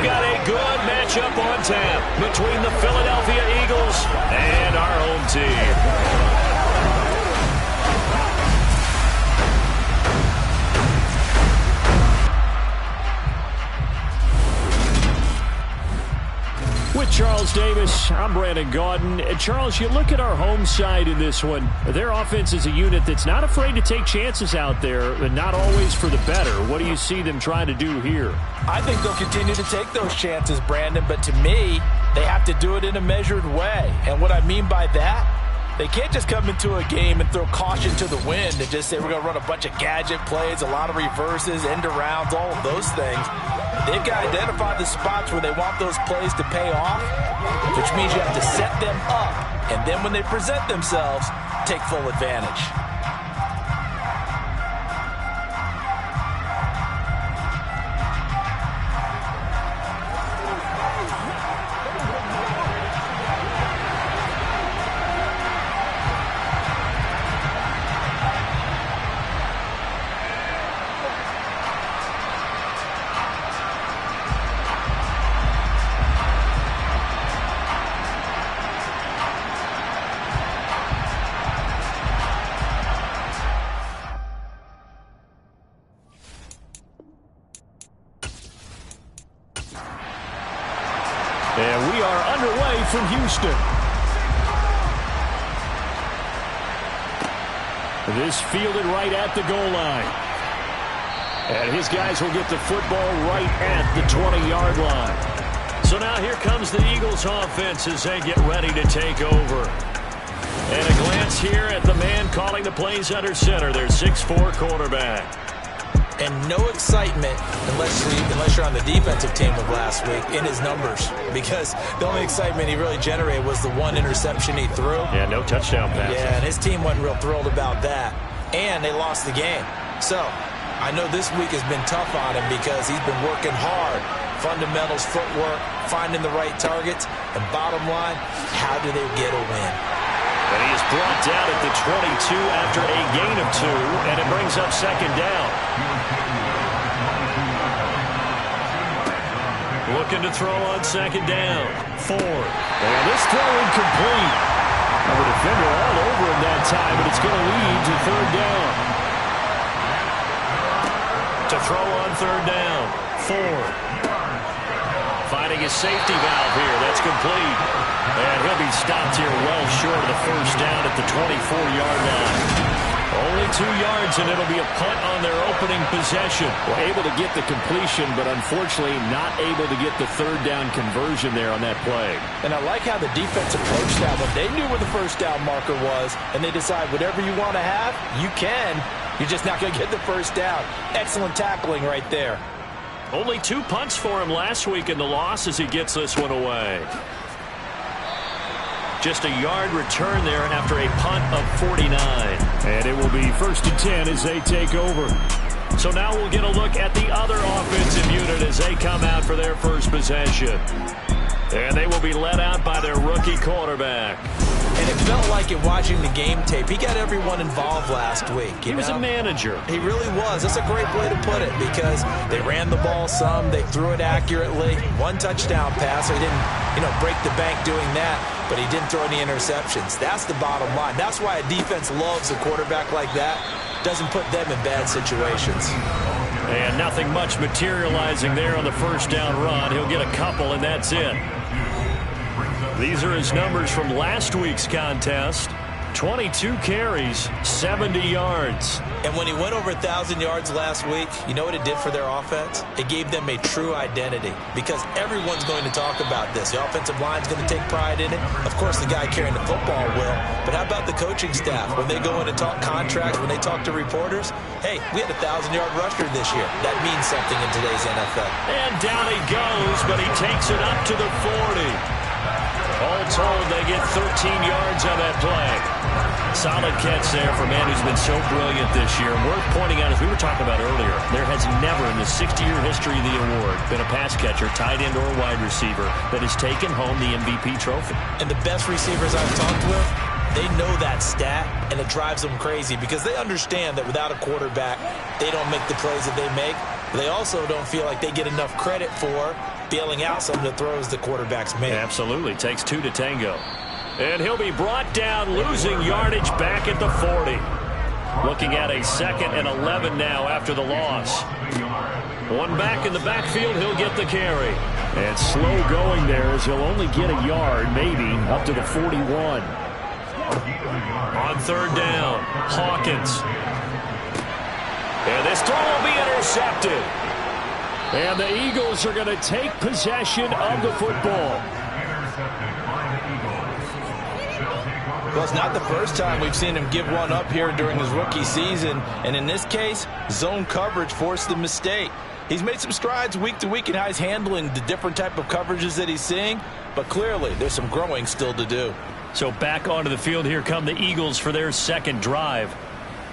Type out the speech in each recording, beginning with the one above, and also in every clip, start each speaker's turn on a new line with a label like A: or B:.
A: we've got a good matchup on tap between the Philadelphia Eagles and our home team. With Charles Davis, I'm Brandon Gaudin. And Charles, you look at our home side in this one. Their offense is a unit that's not afraid to take chances out there, and not always for the better. What do you see them trying to do here?
B: I think they'll continue to take those chances, Brandon, but to me, they have to do it in a measured way. And what I mean by that, they can't just come into a game and throw caution to the wind and just say we're going to run a bunch of gadget plays, a lot of reverses, end arounds, all of those things. They've got to identify the spots where they want those plays to pay off, which means you have to set them up, and then when they present themselves, take full advantage.
A: And we are underway from Houston. This fielded right at the goal line. And his guys will get the football right at the 20-yard line. So now here comes the Eagles offense as they get ready to take over. And a glance here at the man calling the plays under center, their 6'4" quarterback.
B: And no excitement unless you're on the defensive team of last week in his numbers, because the only excitement he really generated was the one interception he threw.
A: Yeah, no touchdown pass.
B: Yeah, and his team wasn't real thrilled about that. And they lost the game. So I know this week has been tough on him because he's been working hard. Fundamentals, footwork, finding the right targets. And bottom line, how do they get a win?
A: And he is brought down at the 22 after a gain of 2, and it brings up second down. Looking to throw on second down. Ford. And this throw incomplete. And the defender all over him that time, but it's going to lead to third down. To throw on third down. Ford. Finding his safety valve here. That's complete. And he'll be stopped here well short of the first down at the 24-yard line. Only 2 yards, and it'll be a punt on their opening possession.
C: Well, able to get the completion, but unfortunately not able to get the third down conversion there on that play.
B: And I like how the defense approached that one. They knew where the first down marker was, and they decide whatever you want to have, you can. You're just not going to get the first down. Excellent tackling right there.
A: Only 2 punts for him last week in the loss as he gets this one away. Just a yard return there after a punt of 49.
C: And it will be 1st and 10 as they take over.
A: So now we'll get a look at the other offensive unit as they come out for their first possession. And they will be led out by their rookie quarterback.
B: And it felt like it watching the game tape. He got everyone involved last week.
A: He was a manager.
B: He really was. That's a great way to put it because they ran the ball some. They threw it accurately. 1 touchdown pass. So he didn't, break the bank doing that, but he didn't throw any interceptions. That's the bottom line. That's why a defense loves a quarterback like that. Doesn't put them in bad situations.
A: And nothing much materializing there on the first down run. He'll get a couple, and that's it. These are his numbers from last week's contest. 22 carries, 70 yards.
B: And when he went over 1,000 yards last week, you know what it did for their offense? It gave them a true identity because everyone's going to talk about this. The offensive line's going to take pride in it. Of course, the guy carrying the football will. But how about the coaching staff? When they go in and talk contracts, when they talk to reporters, hey, we had a 1,000-yard rusher this year. That means something in today's NFL.
A: And down he goes, but he takes it up to the 40. All told, they get 13 yards on that play. Solid catch there for a man who's been so brilliant this year. Worth pointing out, as we were talking about earlier, there has never in the 60-year history of the award been a pass catcher, tight end, or wide receiver that has taken home the MVP trophy.
B: And the best receivers I've talked with, they know that stat, and it drives them crazy because they understand that without a quarterback, they don't make the plays that they make. They also don't feel like they get enough credit for bailing out some of the throws the quarterbacks make.
A: Absolutely. Takes two to tango. And he'll be brought down, losing yardage back at the 40. Looking at a 2nd and 11 now after the loss. One back in the backfield, he'll get the carry.
C: And slow going there as he'll only get a yard, maybe, up to the 41.
A: On 3rd down, Hawkins. And this throw will be intercepted.
C: And the Eagles are going to take possession of the football.
B: Well, it's not the first time we've seen him give one up here during his rookie season. And in this case, zone coverage forced the mistake. He's made some strides week to week in how he's handling the different type of coverages that he's seeing. But clearly, there's some growing still to do.
A: So back onto the field, here come the Eagles for their 2nd drive.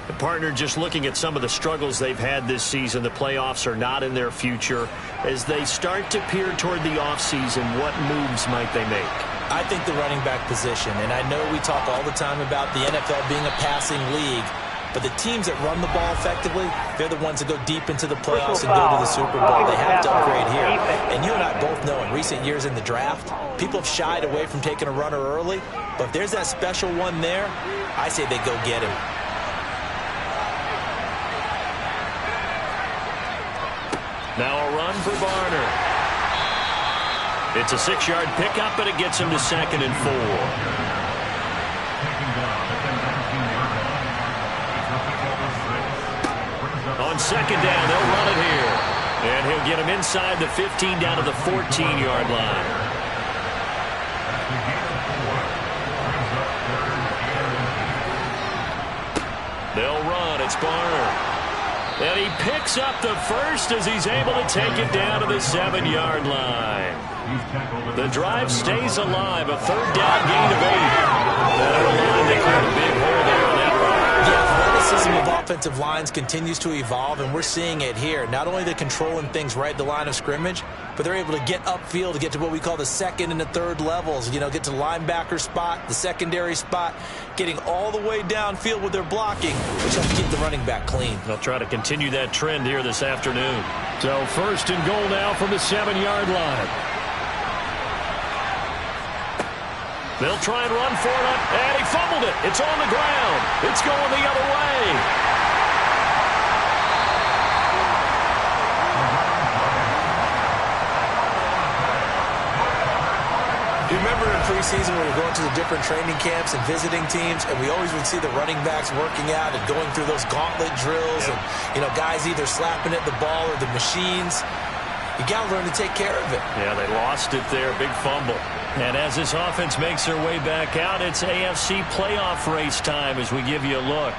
A: The partner, just looking at some of the struggles they've had this season, the playoffs are not in their future. As they start to peer toward the offseason, what moves might they make?
B: I think the running back position, and I know we talk all the time about the NFL being a passing league, but the teams that run the ball effectively, they're the ones that go deep into the playoffs and go to the Super Bowl. They have to upgrade here. And you and I both know in recent years in the draft, people have shied away from taking a runner early, but if there's that special one there, I say they go get him.
A: Now a run for Barner. It's a 6-yard pickup, and it gets him to 2nd and 4. On 2nd down, they'll run it here. And he'll get him inside the 15 down to the 14-yard line. They'll run. It's Barner. And he picks up the first as he's able to take it down to the 7-yard line. The drive stays alive. A 3rd down gain of 8. That'll line to clear a big hole there on that run.
B: The athleticism of offensive lines continues to evolve, and we're seeing it here. Not only they're controlling things right at the line of scrimmage, but they're able to get upfield to get to what we call the 2nd and the 3rd levels. You know, get to the linebacker spot, the secondary spot, getting all the way downfield with their blocking, which helps keep the running back clean.
A: They'll try to continue that trend here this afternoon.
C: So 1st and goal now from the 7-yard line.
A: They'll try and run for it, and he fumbled it. It's on the ground. It's going the other way.
B: You remember in preseason when we were going to the different training camps and visiting teams, and we always would see the running backs working out and going through those gauntlet drills, and, you know, guys either slapping at the ball or the machines. You got to learn to take care of it.
A: Yeah, they lost it there. Big fumble. And as this offense makes their way back out, it's AFC playoff race time as we give you a look.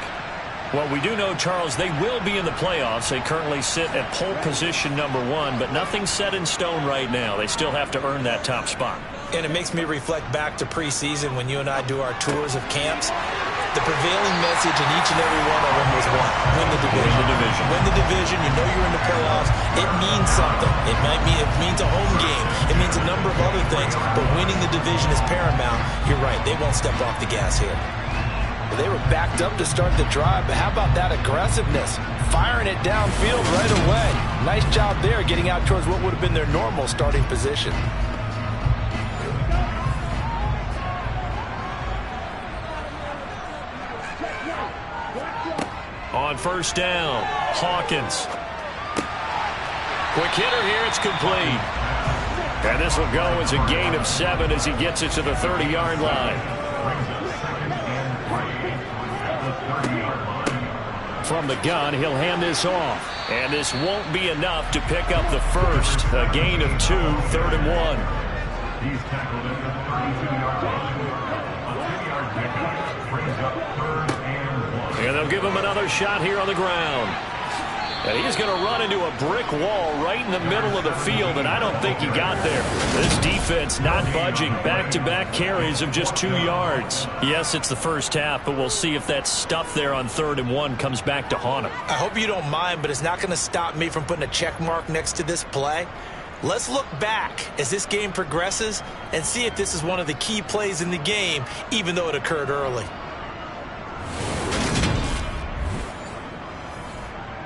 A: Well, we do know, Charles, they will be in the playoffs. They currently sit at pole position number 1, but nothing's set in stone right now. They still have to earn that top spot.
B: And it makes me reflect back to preseason when you and I do our tours of camps. The prevailing message in each and every one of them was what? Win the division.
A: Win the division.
B: Win the division. You know you're in the playoffs. It means something. It means a home game. It means a number of other things. But winning the division is paramount. You're right. They won't step off the gas here. Well, they were backed up to start the drive, but how about that aggressiveness? Firing it downfield right away. Nice job there getting out towards what would have been their normal starting position.
A: On 1st down, Hawkins. Quick hitter here, it's complete. And this will go as a gain of 7 as he gets it to the 30-yard line.
C: From the gun, he'll hand this off.
A: And this won't be enough to pick up the first. A gain of 2, 3rd and 1. He's tackled at the 32-yard line. A 10-yard pickup brings up 3rd and 1. And they'll give him another shot here on the ground. And he's going to run into a brick wall right in the middle of the field, and I don't think he got there. This defense not budging. Back-to-back carries of just 2 yards. Yes, it's the first half, but we'll see if that stuff there on 3rd and 1 comes back to haunt him.
B: I hope you don't mind, but it's not going to stop me from putting a check mark next to this play. Let's look back as this game progresses and see if this is one of the key plays in the game, even though it occurred early.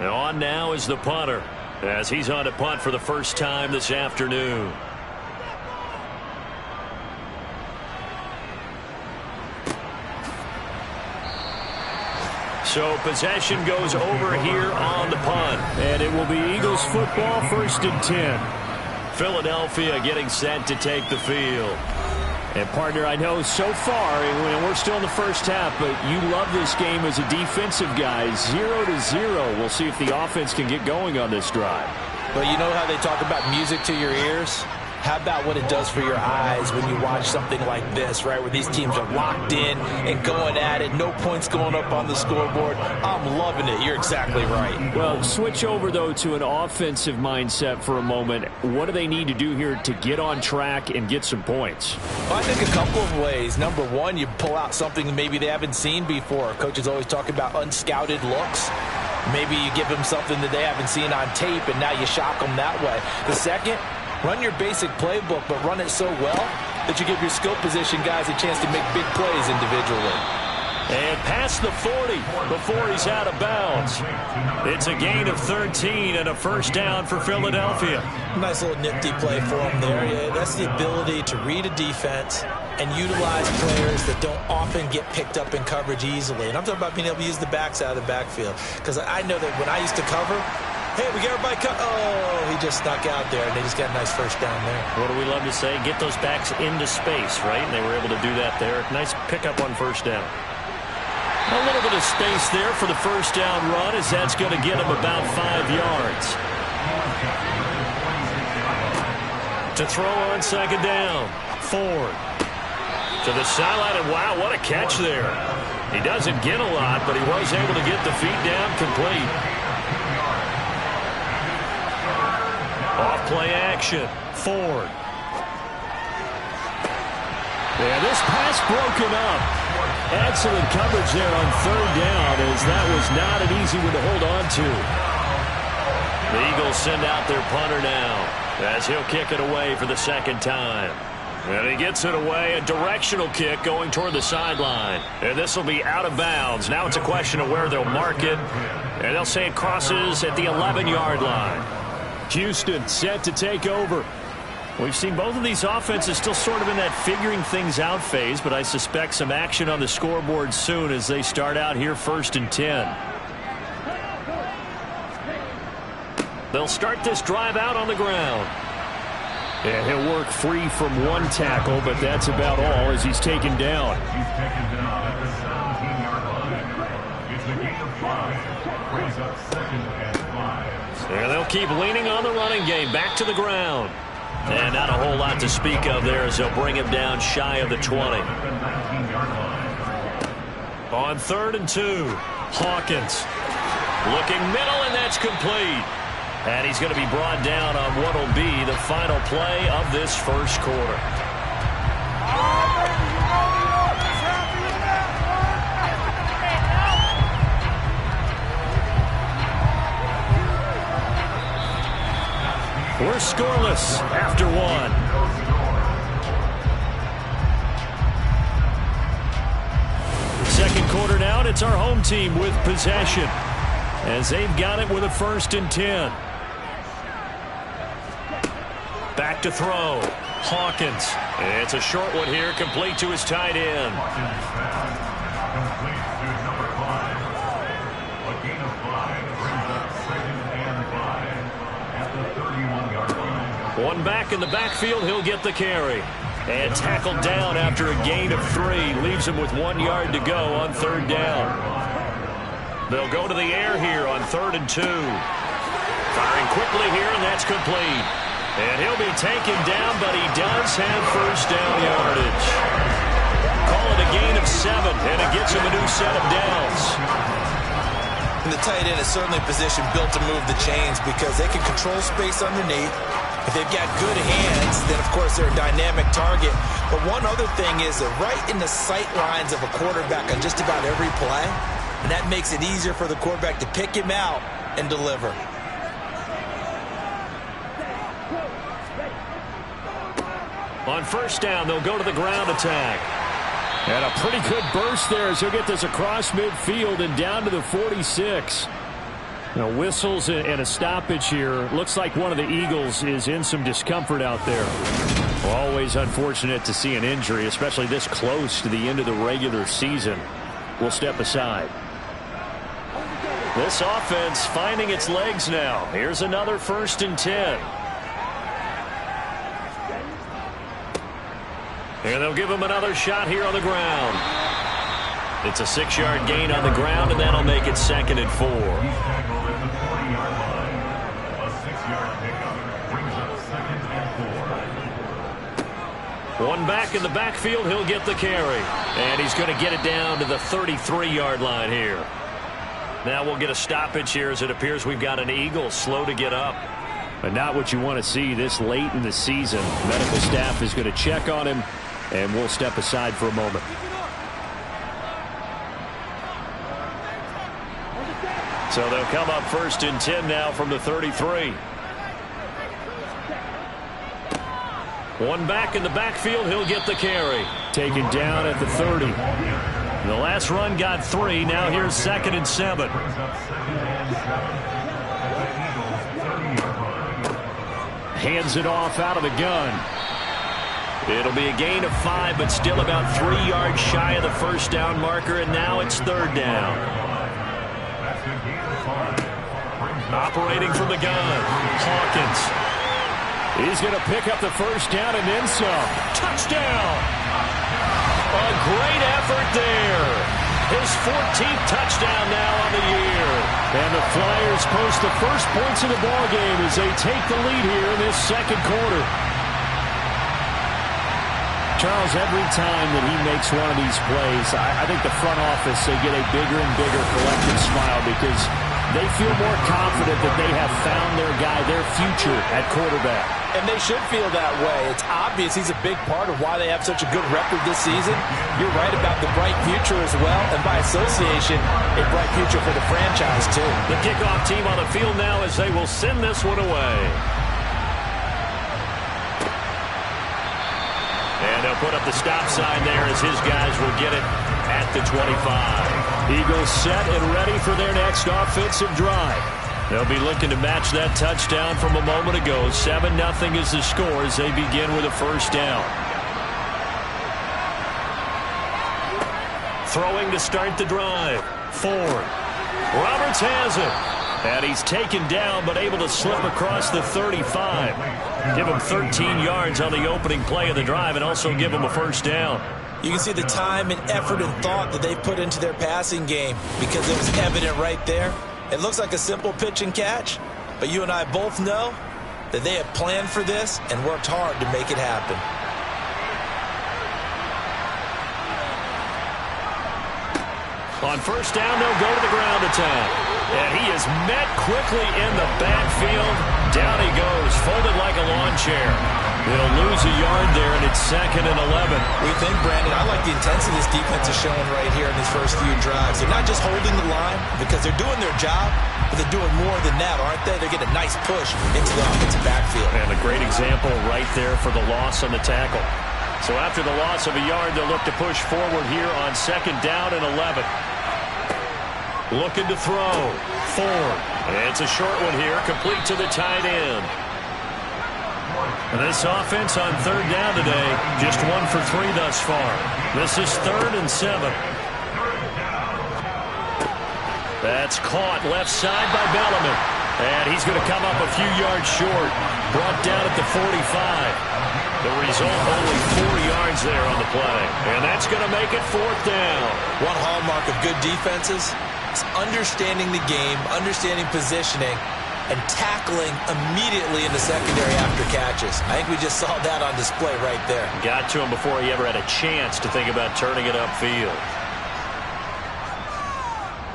A: On now is the punter. as he's on to punt for the first time this afternoon. So possession goes over here on the punt.
C: And it will be Eagles football, 1st and 10.
A: Philadelphia getting set to take the field.
C: And, partner, I know so far, and we're still in the first half, but you love this game as a defensive guy. 0-0. We'll see if the offense can get going on this drive.
B: But you know how they talk about music to your ears? How about what it does for your eyes when you watch something like this, right, where these teams are locked in and going at it, no points going up on the scoreboard? I'm loving it. You're exactly right.
C: Well, switch over, though, to an offensive mindset for a moment. What do they need to do here to get on track and get some points?
B: Well, I think a couple of ways. Number one, you pull out something maybe they haven't seen before. Coaches always talk about unscouted looks. Maybe you give them something that they haven't seen on tape, and now you shock them that way. The second, run your basic playbook, but run it so well that you give your skill position guys a chance to make big plays individually.
A: And past the 40 before he's out of bounds. It's a gain of 13 and a first down for Philadelphia.
B: Nice little nifty play for him there. Yeah, that's the ability to read a defense and utilize players that don't often get picked up in coverage easily. And I'm talking about being able to use the backs out of the backfield. Because I know that when I used to cover, hey, we got everybody cut. Oh, he just snuck out there, and they just got a nice first down there.
A: What do we love to say? Get those backs into space, right? And they were able to do that there. Nice pickup on first down. A little bit of space there for the first down run, as that's going to get him about 5 yards. To throw on second down. Ford. To the sideline, and wow, what a catch there. He doesn't get a lot, but he was able to get the feet down complete. Off-play action. Ford.
C: Yeah, this pass broken up. Excellent coverage there on third down, as that was not an easy one to hold on to.
A: The Eagles send out their punter now, as he'll kick it away for the second time. And he gets it away, a directional kick going toward the sideline. And this will be out of bounds. Now it's a question of where they'll mark it. And they'll say it crosses at the 11-yard line.
C: Houston set to take over.
A: We've seen both of these offenses still sort of in that figuring things out phase, but I suspect some action on the scoreboard soon as they start out here 1st and 10. They'll start this drive out on the ground.
C: Yeah, he'll work free from one tackle, but that's about all as he's taken down.
A: And they'll keep leaning on the running game. Back to the ground. And not a whole lot to speak of there as they'll bring him down shy of the 20. On 3rd and 2, Hawkins. Looking middle, and that's complete. And he's going to be brought down on what will be the final play of this first quarter. We're scoreless after one. Second quarter now, and it's our home team with possession, as they've got it with a 1st and 10. Back to throw. Hawkins. It's a short one here, complete to his tight end. One back in the backfield, he'll get the carry. And tackled down after a gain of 3. Leaves him with 1 yard to go on 3rd down. They'll go to the air here on 3rd and 2. Firing quickly here, and that's complete. And he'll be taken down, but he does have first down yardage. Call it a gain of 7, and it gets him a new set of downs.
B: And the tight end is certainly a position built to move the chains because they can control space underneath. If they've got good hands, then, of course, they're a dynamic target. But one other thing is they're right in the sight lines of a quarterback on just about every play, and that makes it easier for the quarterback to pick him out and deliver.
A: On first down, they'll go to the ground attack.
C: And a pretty good burst there as he'll get this across midfield and down to the 46. Now, whistles and a stoppage here. Looks like one of the Eagles is in some discomfort out there. Always unfortunate to see an injury, especially this close to the end of the regular season. We'll step aside. This offense finding its legs now. Here's another 1st and 10. And they'll give him another shot here on the ground. It's a 6-yard gain on the ground, and that'll make it 2nd and 4. One back in the backfield, he'll get the carry. And he's going to get it down to the 33-yard line here. Now we'll get a stoppage here as it appears we've got an Eagle slow to get up. But not what you want to see this late in the season. Medical staff is going to check on him, and we'll step aside for a moment. So they'll come up 1st and 10 now from the 33. One back in the backfield, he'll get the carry. Taken down at the 30. The last run got 3. Now here's 2nd and 7. Hands it off out of the gun. It'll be a gain of 5, but still about 3 yards shy of the 1st down marker, and now it's 3rd down. Operating from the gun, Hawkins. He's going to pick up the 1st down and then some. Touchdown! A great effort there. His 14th touchdown now on the year. And the Flyers post the first points of the ballgame as they take the lead here in this 2nd quarter. Charles, every time that he makes one of these plays, I think the front office, they get a bigger and bigger collective smile because they feel more confident that they have found their guy, their future at quarterback.
B: And they should feel that way. It's obvious he's a big part of why they have such a good record this season. You're right about the bright future as well, and by association, a bright future for the franchise too.
A: The kickoff team on the field now as they will send this one away. And they'll put up the stop sign there as his guys will get it at the 25. Eagles set and ready for their next offensive drive. They'll be looking to match that touchdown from a moment ago. 7-0 is the score as they begin with a 1st down. Throwing to start the drive. Ford. Roberts has it. And he's taken down but able to slip across the 35. Give him 13 yards on the opening play of the drive and also give him a 1st down.
B: You can see the time and effort and thought that they put into their passing game because it was evident right there. It looks like a simple pitch and catch, but you and I both know that they have planned for this and worked hard to make it happen.
A: On 1st down, they'll go to the ground attack. And he is met quickly in the backfield. Down he goes, folded like a lawn chair. They'll lose a yard there, and it's 2nd and 11.
B: We think, Brandon, I like the intensity this defense is showing right here in these first few drives. They're not just holding the line because they're doing their job, but they're doing more than that, aren't they? They're getting a nice push into the offensive backfield.
A: And a great example right there for the loss on the tackle. So after the loss of a yard, they'll look to push forward here on 2nd down and 11. Looking to throw. Ford. It's a short one here, complete to the tight end. This offense on 3rd down today, just 1 for 3 thus far. This is 3rd and 7. That's caught left side by Belliman. And he's going to come up a few yards short. Brought down at the 45. The result, only 4 yards there on the play. And that's going to make it 4th down.
B: One hallmark of good defenses is understanding the game, understanding positioning, and tackling immediately in the secondary after catches. I think we just saw that on display right there.
A: Got to him before he ever had a chance to think about turning it upfield.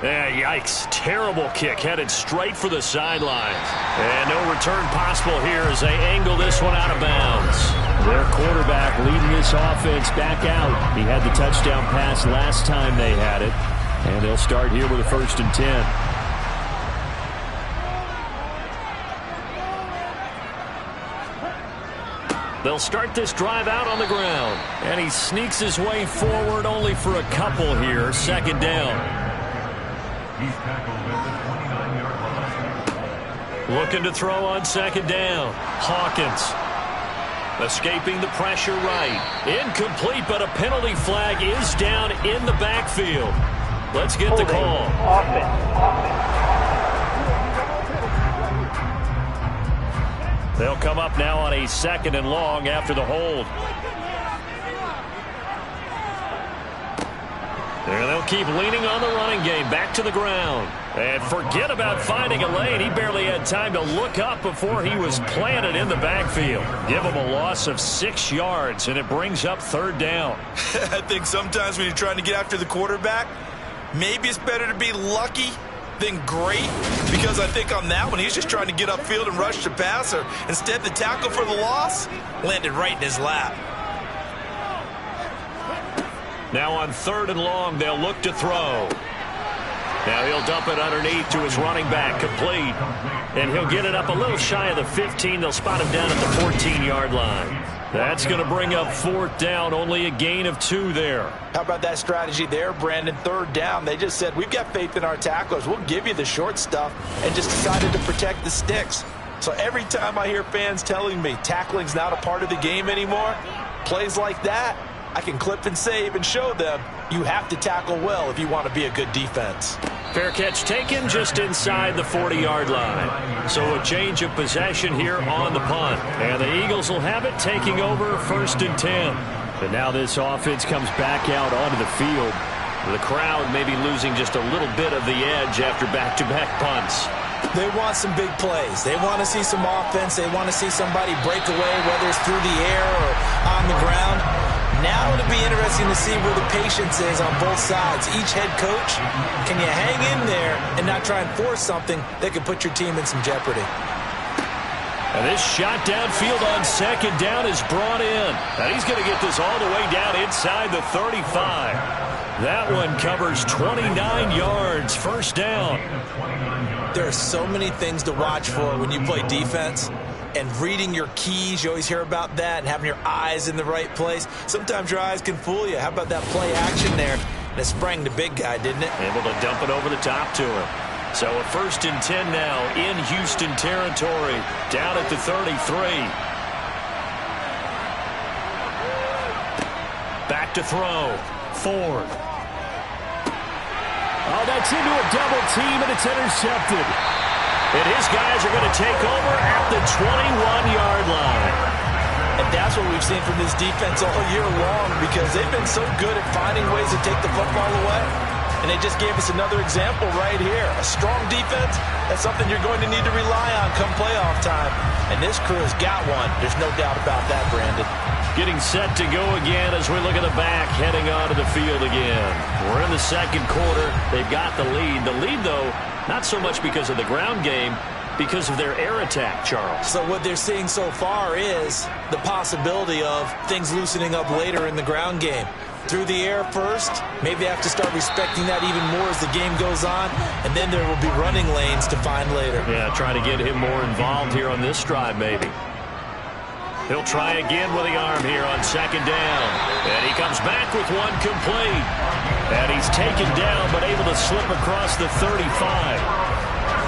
A: Yikes. Terrible kick headed straight for the sidelines. And no return possible here as they angle this one out of bounds. Their quarterback leading this offense back out. He had the touchdown pass last time they had it. And they'll start here with a 1st and 10. They'll start this drive out on the ground. And he sneaks his way forward only for a couple here. 2nd down.
D: He's tackled at the 29-yard line.
A: Looking to throw on second down. Hawkins. Escaping the pressure right. Incomplete, but a penalty flag is down in the backfield. Let's get the call. They'll come up now on a 2nd and long after the hold. And they'll keep leaning on the running game. Back to the ground. And forget about finding a lane. He barely had time to look up before he was planted in the backfield. Give him a loss of 6 yards, and it brings up 3rd down.
B: I think sometimes when you're trying to get after the quarterback, maybe it's better to be lucky than great, because I think on that one, he's just trying to get upfield and rush the passer. Instead, the tackle for the loss landed right in his lap.
A: Now on 3rd and long, they'll look to throw. Now he'll dump it underneath to his running back, complete. And he'll get it up a little shy of the 15. They'll spot him down at the 14-yard line. That's going to bring up 4th down, only a gain of 2 there.
B: How about that strategy there, Brandon? 3rd down. They just said, we've got faith in our tacklers. We'll give you the short stuff, and just decided to protect the sticks. So every time I hear fans telling me tackling's not a part of the game anymore, plays like that, I can clip and save and show them you have to tackle well if you want to be a good defense.
A: Fair catch taken just inside the 40-yard line. So a change of possession here on the punt. And the Eagles will have it, taking over 1st and 10. But now this offense comes back out onto the field. The crowd may be losing just a little bit of the edge after back-to-back punts.
B: They want some big plays. They want to see some offense. They want to see somebody break away, whether it's through the air or on the ground. Now it'll be interesting to see where the patience is on both sides. Each head coach, can you hang in there and not try and force something that could put your team in some jeopardy?
A: And this shot downfield on 2nd down is brought in. And he's going to get this all the way down inside the 35. That one covers 29 yards. 1st down.
B: There are so many things to watch for when you play defense. And reading your keys, you always hear about that, and having your eyes in the right place. Sometimes your eyes can fool you. How about that play action there? And it sprang the big guy, didn't it?
A: Able to dump it over the top to him. So a 1st and 10 now in Houston territory, down at the 33. Back to throw. Ford. Oh, that's into a double team, and it's intercepted. And his guys are going to take over at the 21-yard line.
B: And that's what we've seen from this defense all year long, because they've been so good at finding ways to take the football away. And they just gave us another example right here. A strong defense, that's something you're going to need to rely on come playoff time. And this crew has got one. There's no doubt about that, Brandon.
A: Getting set to go again as we look at the back, heading onto the field again. We're in the 2nd quarter. They've got the lead. The lead, though, not so much because of the ground game, because of their air attack, Charles.
B: So what they're seeing so far is the possibility of things loosening up later in the ground game. Through the air first, maybe they have to start respecting that even more as the game goes on, and then there will be running lanes to find later.
A: Yeah, trying to get him more involved here on this drive, maybe. He'll try again with the arm here on 2nd down. And he comes back with one complete. And he's taken down, but able to slip across the 35.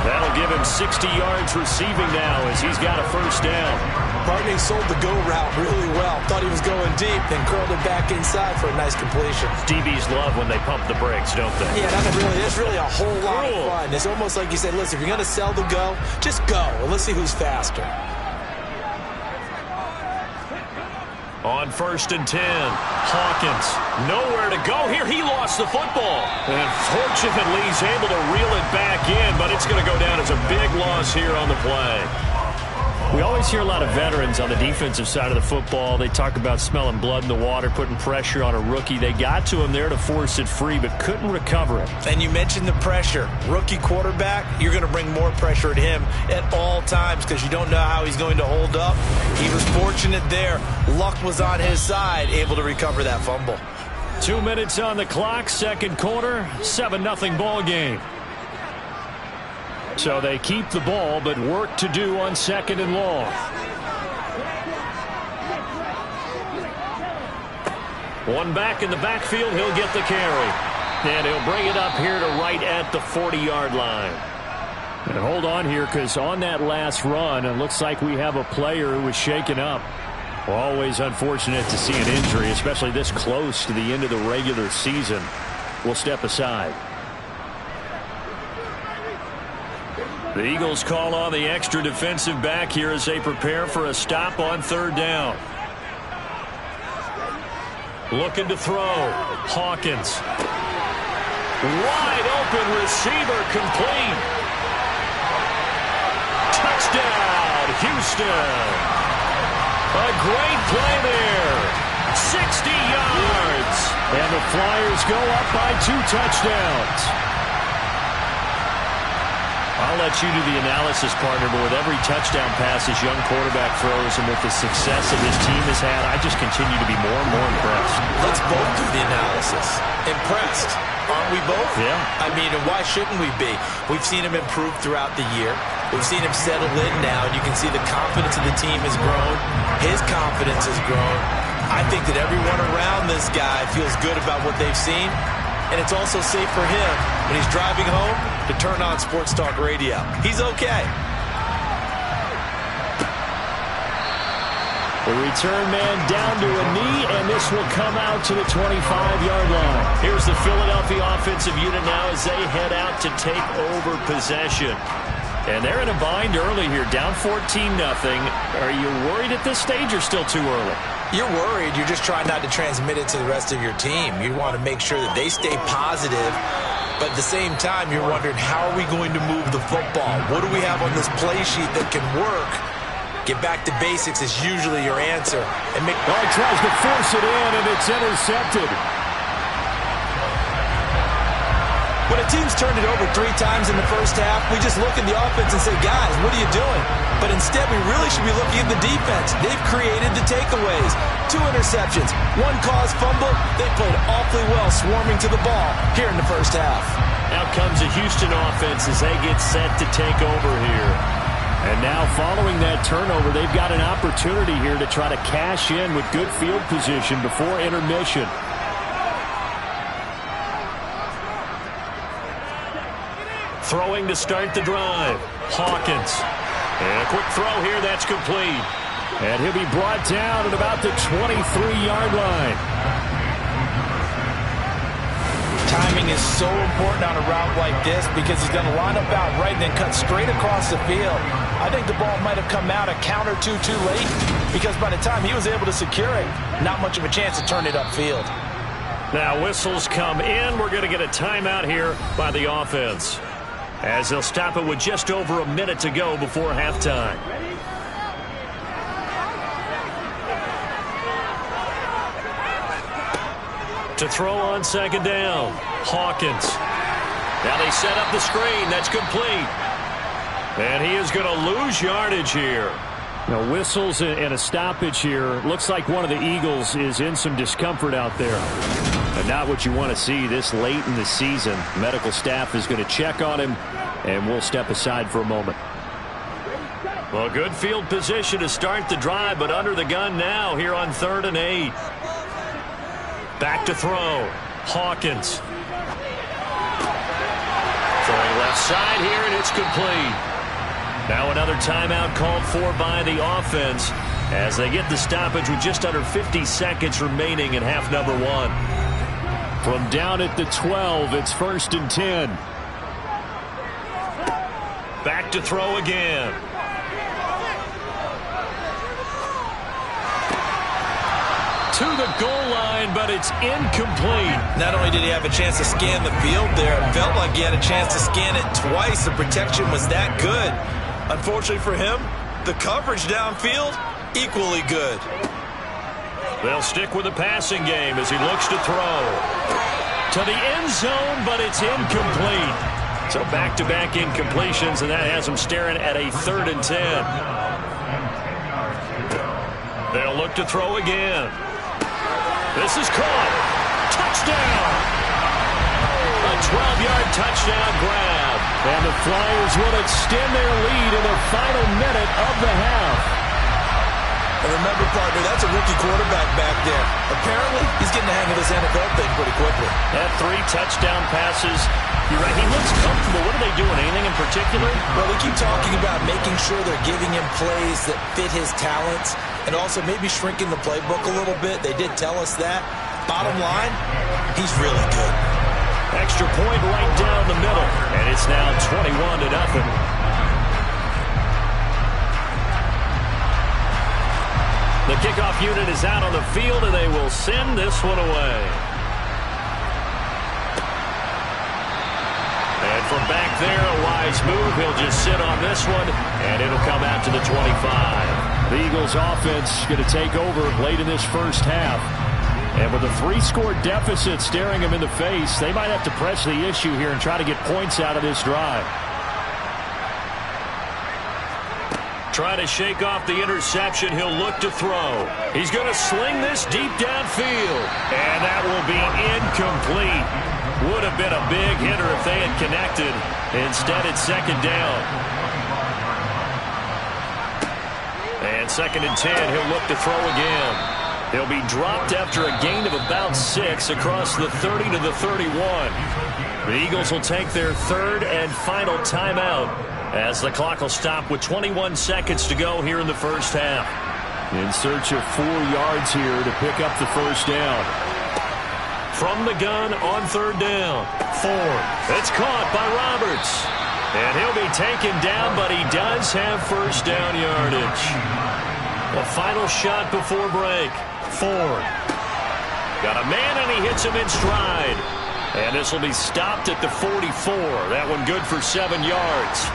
A: That'll give him 60 yards receiving now as he's got a 1st down.
B: Barney sold the go route really well. Thought he was going deep, then curled it back inside for a nice completion.
A: DBs love when they pump the brakes, don't they?
B: Yeah, it's really a whole lot of fun. It's almost like you said, listen, if you're going to sell the go, just go. And let's see who's faster.
A: On 1st and 10, Hawkins, nowhere to go here. He lost the football. And fortunately, he's able to reel it back in, but it's going to go down as a big loss here on the play. We always hear a lot of veterans on the defensive side of the football. They talk about smelling blood in the water, putting pressure on a rookie. They got to him there to force it free, but couldn't recover it.
B: And you mentioned the pressure. Rookie quarterback, you're going to bring more pressure at him at all times because you don't know how he's going to hold up. He was fortunate there. Luck was on his side, able to recover that fumble.
A: 2 minutes on the clock, 2nd quarter, 7-0 ball game. So they keep the ball, but work to do on 2nd and long. One back in the backfield, he'll get the carry. And he'll bring it up here to right at the 40-yard line.
C: And hold on here, because on that last run, it looks like we have a player who was shaken up. Always unfortunate to see an injury, especially this close to the end of the regular season. We'll step aside. The Eagles call on the extra defensive back here as they prepare for a stop on third down. Looking to throw. Hawkins. Wide open receiver, complete. Touchdown, Houston. A great play there. 60 yards. And the Flyers go up by 2 touchdowns. I'll let you do the analysis, partner, but with every touchdown pass this young quarterback throws and with the success that his team has had, I just continue to be more and more impressed.
B: Let's both do the analysis. Impressed. Aren't we both?
C: Yeah.
B: I mean, and why shouldn't we be? We've seen him improve throughout the year. We've seen him settle in now, and you can see the confidence of the team has grown. His confidence has grown. I think that everyone around this guy feels good about what they've seen, and it's also safe for him when he's driving home to turn on Sports Talk Radio. He's okay.
C: The return man down to a knee, and this will come out to the 25-yard line. Here's the Philadelphia offensive unit now as they head out to take over possession. And they're in a bind early here, down 14-0. Are you worried at this stage or still too early?
B: You're worried. You're just trying not to transmit it to the rest of your team. You want to make sure that they stay positive, but at the same time, you're wondering, how are we going to move the football? What do we have on this play sheet that can work? Get back to basics is usually your answer. And
C: he tries to force it in, and it's intercepted.
B: When a team's turned it over 3 times in the first half, we just look at the offense and say, guys, what are you doing? But instead, we really should be looking at the defense. They've created the takeaways. 2 interceptions, 1 caused fumble. They played awfully well swarming to the ball here in the first half.
C: Out comes a Houston offense as they get set to take over here. And now following that turnover, they've got an opportunity here to try to cash in with good field position before intermission. Throwing to start the drive. Hawkins. And a quick throw here that's complete. And he'll be brought down at about the 23-yard line.
B: Timing is so important on a route like this because he's going to line up out right and then cut straight across the field. I think the ball might have come out a count or two too late because by the time he was able to secure it, not much of a chance to turn it upfield.
C: Now whistles come in. We're going to get a timeout here by the offense, as they'll stop it with just over a minute to go before halftime. To throw on second down, Hawkins. Now they set up the screen. That's complete. And he is going to lose yardage here. Now whistles and a stoppage here. Looks like one of the Eagles is in some discomfort out there. And not what you want to see this late in the season. Medical staff is going to check on him, and we'll step aside for a moment. Well, good field position to start the drive, but under the gun now here on 3rd and 8. Back to throw. Hawkins. Throwing left side here, and it's complete. Now another timeout called for by the offense as they get the stoppage with just under 50 seconds remaining in half number 1. From down at the 12, it's 1st and 10. Back to throw again. To the goal line, but it's incomplete.
B: Not only did he have a chance to scan the field there, it felt like he had a chance to scan it twice. The protection was that good. Unfortunately for him, the coverage downfield, equally good.
C: They'll stick with the passing game as he looks to throw. To the end zone, but it's incomplete. So back-to-back incompletions, and that has him staring at a 3rd and 10. They'll look to throw again. This is caught. Touchdown! A 12-yard touchdown grab. And the Flyers will extend their lead in the final minute of the half.
B: And And remember, partner, that's a rookie quarterback back there. Apparently, he's getting the hang of this NFL thing pretty quickly.
A: Had 3 touchdown passes. You're right, he looks comfortable. What are they doing? Anything in particular?
B: Well, we keep talking about making sure they're giving him plays that fit his talents and also maybe shrinking the playbook a little bit. They did tell us that. Bottom line, he's really good.
A: Extra point right down the middle, and it's now 21-0. The kickoff unit is out on the field, and they will send this one away. And from back there, a wise move. He'll just sit on this one, and it'll come out to the 25.
C: The Eagles offense going to take over late in this first half. And with a 3-score deficit staring them in the face, they might have to press the issue here and try to get points out of this drive.
A: Trying to shake off the interception. He'll look to throw. He's going to sling this deep downfield. And that will be incomplete. Would have been a big hitter if they had connected. Instead, it's second down. And 2nd and 10. He'll look to throw again. He'll be dropped after a gain of about 6 across the 30 to the 31. The Eagles will take their 3rd and final timeout as the clock will stop with 21 seconds to go here in the first half.
C: In search of 4 yards here to pick up the first down.
A: From the gun on 3rd down. Ford. It's caught by Roberts. And he'll be taken down, but he does have first down yardage. The final shot before break. Ford. Got a man, and he hits him in stride. And this will be stopped at the 44. That one good for 7 yards.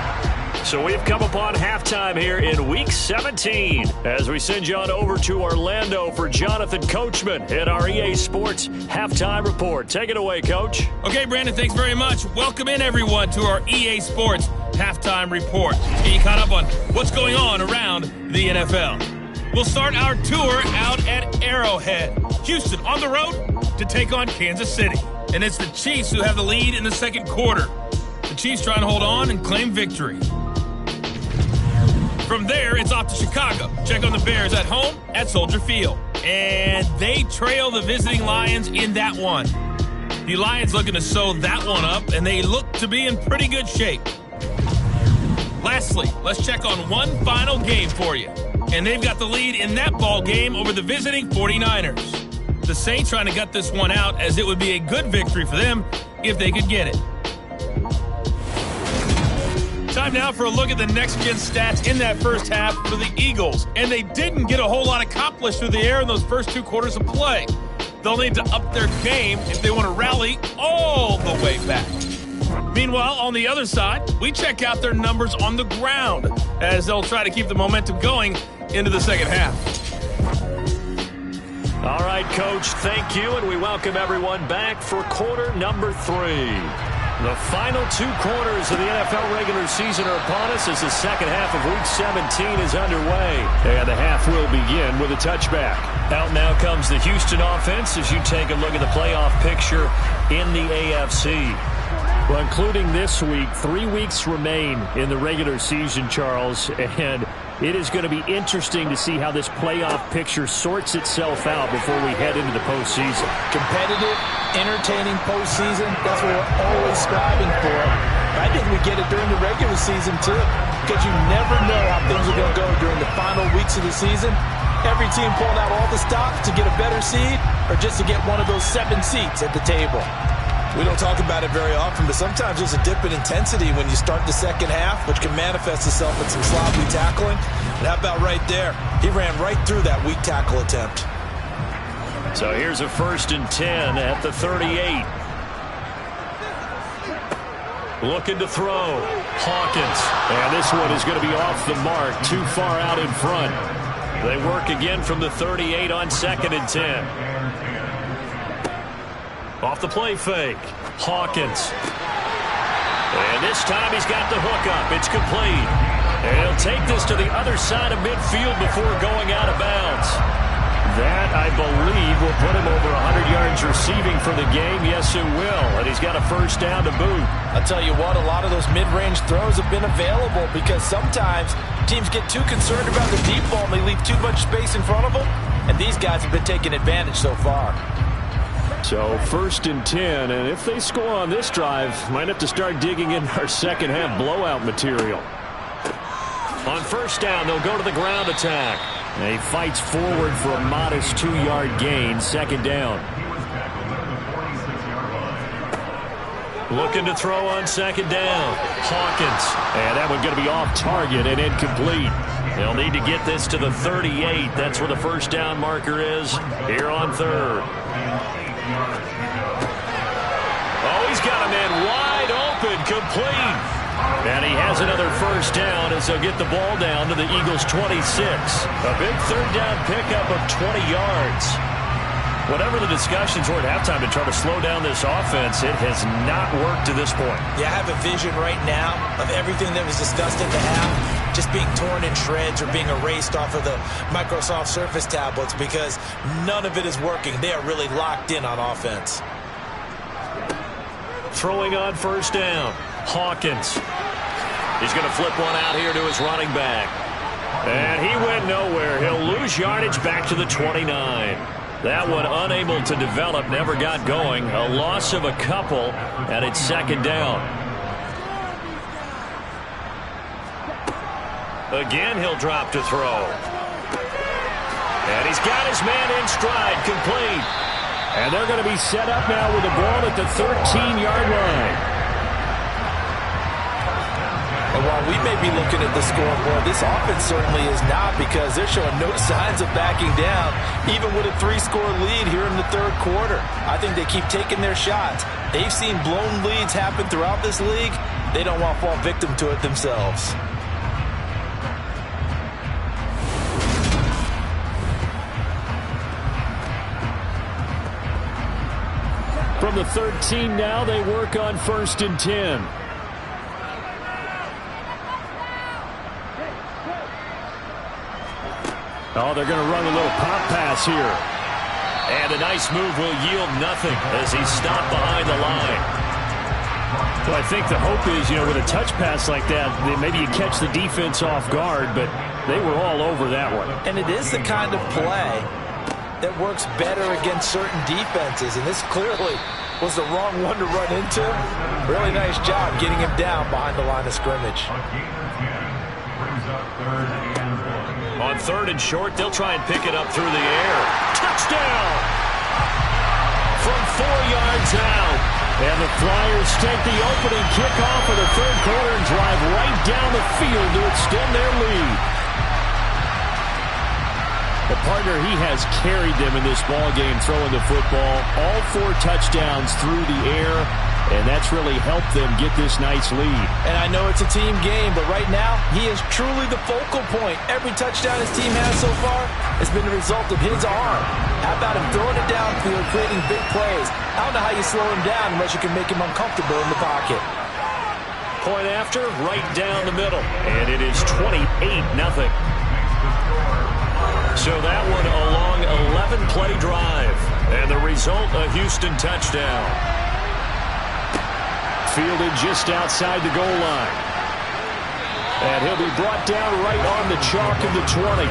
A: So we've come upon halftime here in Week 17 as we send you on over to Orlando for Jonathan Coachman at our EA Sports Halftime Report. Take it away, Coach.
D: Okay, Brandon, thanks very much. Welcome in, everyone, to our EA Sports Halftime Report. Get you caught up on what's going on around the NFL. We'll start our tour out at Arrowhead. Houston on the road to take on Kansas City. And it's the Chiefs who have the lead in the second quarter. The Chiefs trying to hold on and claim victory. From there, it's off to Chicago. Check on the Bears at home at Soldier Field. And they trail the visiting Lions in that one. The Lions looking to sew that one up, and they look to be in pretty good shape. Lastly, let's check on one final game for you. And they've got the lead in that ball game over the visiting 49ers. The Saints trying to gut this one out, as it would be a good victory for them if they could get it. Time now for a look at the next-gen stats in that first half for the Eagles. And they didn't get a whole lot accomplished through the air in those first 2 quarters of play. They'll need to up their game if they want to rally all the way back. Meanwhile, on the other side, we check out their numbers on the ground as they'll try to keep the momentum going into the second half.
A: All right, Coach, thank you, and we welcome everyone back for quarter number 3. The final 2 quarters of the NFL regular season are upon us as the second half of Week 17 is underway.
C: And the half will begin with a touchback.
A: Out now comes the Houston offense as you take a look at the playoff picture in the AFC.
C: Well, including this week, 3 weeks remain in the regular season, Charles, and it is going to be interesting to see how this playoff picture sorts itself out before we head into the postseason.
B: Competitive, entertaining postseason, that's what we're always striving for. I think we get it during the regular season, too, because you never know how things are going to go during the final weeks of the season. Every team pulling out all the stops to get a better seed or just to get one of those 7 seats at the table. We don't talk about it very often, but sometimes there's a dip in intensity when you start the second half, which can manifest itself in some sloppy tackling. And how about right there? He ran right through that weak tackle attempt.
A: So here's a 1st and 10 at the 38. Looking to throw. Hawkins.
C: And this one is going to be off the mark, too far out in front.
A: They work again from the 38 on 2nd and 10. Off the play fake. Hawkins. And this time he's got the hook up. It's complete. And he'll take this to the other side of midfield before going out of bounds.
C: That
A: I believe will put him over 100 yards receiving for the game. Yes, it will. And he's got a first down to boot.
B: I'll tell you what, a lot of those mid-range throws have been available because sometimes teams get too concerned about the deep ball and they leave too much space in front of them. And these guys have been taking advantage so far.
A: So 1st and 10, and if they score on this drive, might have to start digging in our second half blowout material. On 1st down, they'll go to the ground attack. And he fights forward for a modest 2-yard gain, 2nd down. Looking to throw on 2nd down. Hawkins. And that one going to be off target and incomplete. They'll need to get this to the 38. That's where the first down marker is here on 3rd. Oh, he's got a man wide open, complete. And he has another first down as they'll get the ball down to the Eagles' 26. A big 3rd down pickup of 20 yards. Whatever the discussions were at halftime to try to slow down this offense, it has not worked to this point.
B: Yeah, I have a vision right now of everything that was discussed at the half just being torn in shreds or being erased off of the Microsoft Surface tablets because none of it is working. They are really locked in on offense.
A: Throwing on 1st down. Hawkins. He's going to flip one out here to his running back. And he went nowhere. He'll lose yardage back to the 29. That one unable to develop, never got going. A loss of a couple, and it's 2nd down. Again, he'll drop to throw. And he's got his man in stride, complete. And they're going to be set up now with the ball at the 13-yard line.
B: And while we may be looking at the scoreboard, this offense certainly is not because they're showing no signs of backing down, even with a 3-score lead here in the 3rd quarter. I think they keep taking their shots. They've seen blown leads happen throughout this league. They don't want to fall victim to it themselves.
A: From the 13 now, they work on 1st and 10. Oh, they're going to run a little pop pass here. And a nice move will yield nothing as he's stopped behind the line. Well, I think the hope is, with a touch pass like that, maybe you catch the defense off guard, but they were all over that one.
B: And it is the kind of play that works better against certain defenses, and this clearly was the wrong one to run into. Really nice job getting him down behind the line of scrimmage.
A: On 3rd and short, they'll try and pick it up through the air. Touchdown! From 4 yards out. And the Flyers take the opening kickoff of the 3rd quarter and drive right down the field to extend their lead. The partner, he has carried them in this ball game throwing the football. All 4 touchdowns through the air, and that's really helped them get this nice lead.
B: And I know it's a team game, but right now, he is truly the focal point. Every touchdown his team has so far has been the result of his arm. How about him throwing it downfield, creating big plays? I don't know how you slow him down unless you can make him uncomfortable in the pocket.
A: Point after, right down the middle, and it is 28-0. So that one a long 11-play drive, and the result, a Houston touchdown. Fielded just outside the goal line. And he'll be brought down right on the chalk of the 20.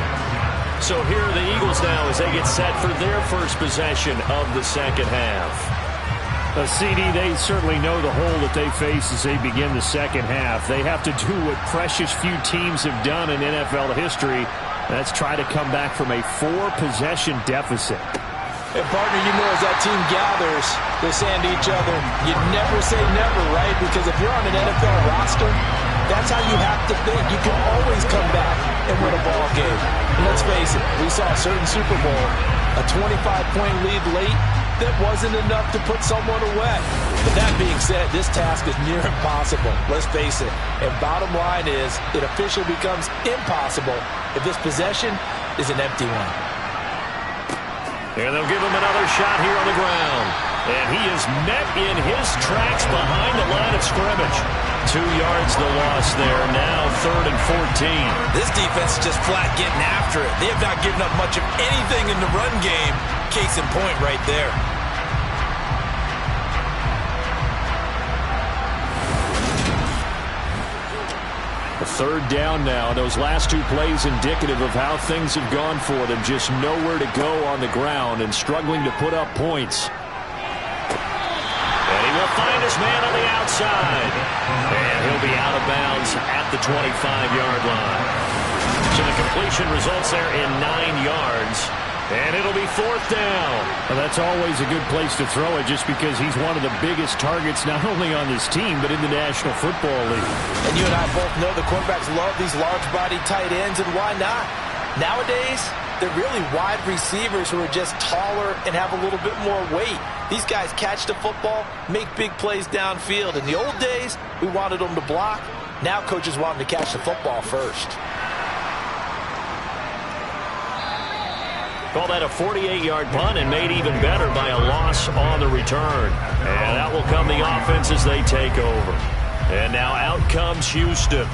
A: So here are the Eagles now as they get set for their first possession of the second half. CD, they certainly know the hole that they face as they begin the second half. They have to do what precious few teams have done in NFL history. That's try to come back from a 4-possession deficit.
B: And partner, as that team gathers, they're saying to each other, you never say never, right? Because if you're on an NFL roster, that's how you have to think. You can always come back and win a ball game. And let's face it, we saw a certain Super Bowl, a 25-point lead late, that wasn't enough to put someone away. But that being said, this task is near impossible. Let's face it. And bottom line is, it officially becomes impossible if this possession is an empty one.
A: And they'll give him another shot here on the ground. And he is met in his tracks behind the line of scrimmage. 2 yards the loss there. Now 3rd and 14.
B: This defense is just flat getting after it. They have not given up much of anything in the run game. Case in point right there.
A: A 3rd down now. Those last 2 plays indicative of how things have gone for them. Just nowhere to go on the ground and struggling to put up points. And he will find his man on the outside. And he'll be out of bounds at the 25-yard line. So the completion results there in 9 yards. And it'll be 4th down.
C: Well, that's always a good place to throw it just because he's one of the biggest targets not only on this team but in the National Football League.
B: And you and I both know the quarterbacks love these large-body tight ends, and why not? Nowadays, they're really wide receivers who are just taller and have a little bit more weight. These guys catch the football, make big plays downfield. In the old days, we wanted them to block. Now coaches want them to catch the football first.
A: Call that a 48-yard punt and made even better by a loss on the return. And that will come the offense as they take over. And now out comes Houston.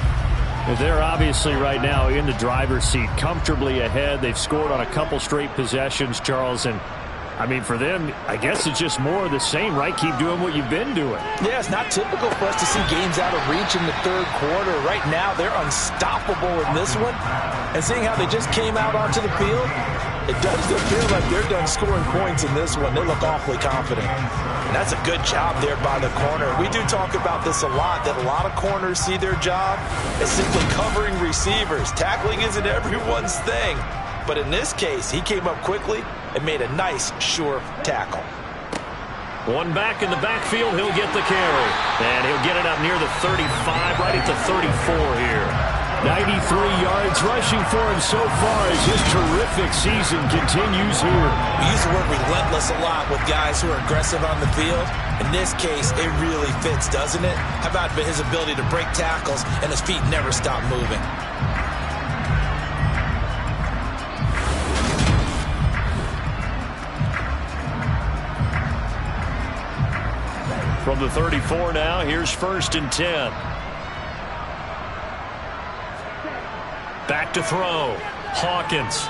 C: They're obviously right now in the driver's seat, comfortably ahead. They've scored on a couple straight possessions, Charles. And, I mean, for them, I guess it's just more of the same, right? Keep doing what you've been doing.
B: Yeah, it's not typical for us to see games out of reach in the 3rd quarter. Right now, they're unstoppable in this one. And seeing how they just came out onto the field, it does appear like they're done scoring points in this one. They look awfully confident. And that's a good job there by the corner. We do talk about this a lot, that a lot of corners see their job as simply covering receivers. Tackling isn't everyone's thing. But in this case, he came up quickly and made a nice, sure tackle.
A: One back in the backfield, he'll get the carry. And he'll get it up near the 35, right at the 34 here.
C: 93 yards rushing for him so far as his terrific season continues here.
B: We use the word relentless a lot with guys who are aggressive on the field. In this case, it really fits, doesn't it? How about his ability to break tackles and his feet never stop moving?
A: From the 34 now, here's 1st and 10. Back to throw. Hawkins.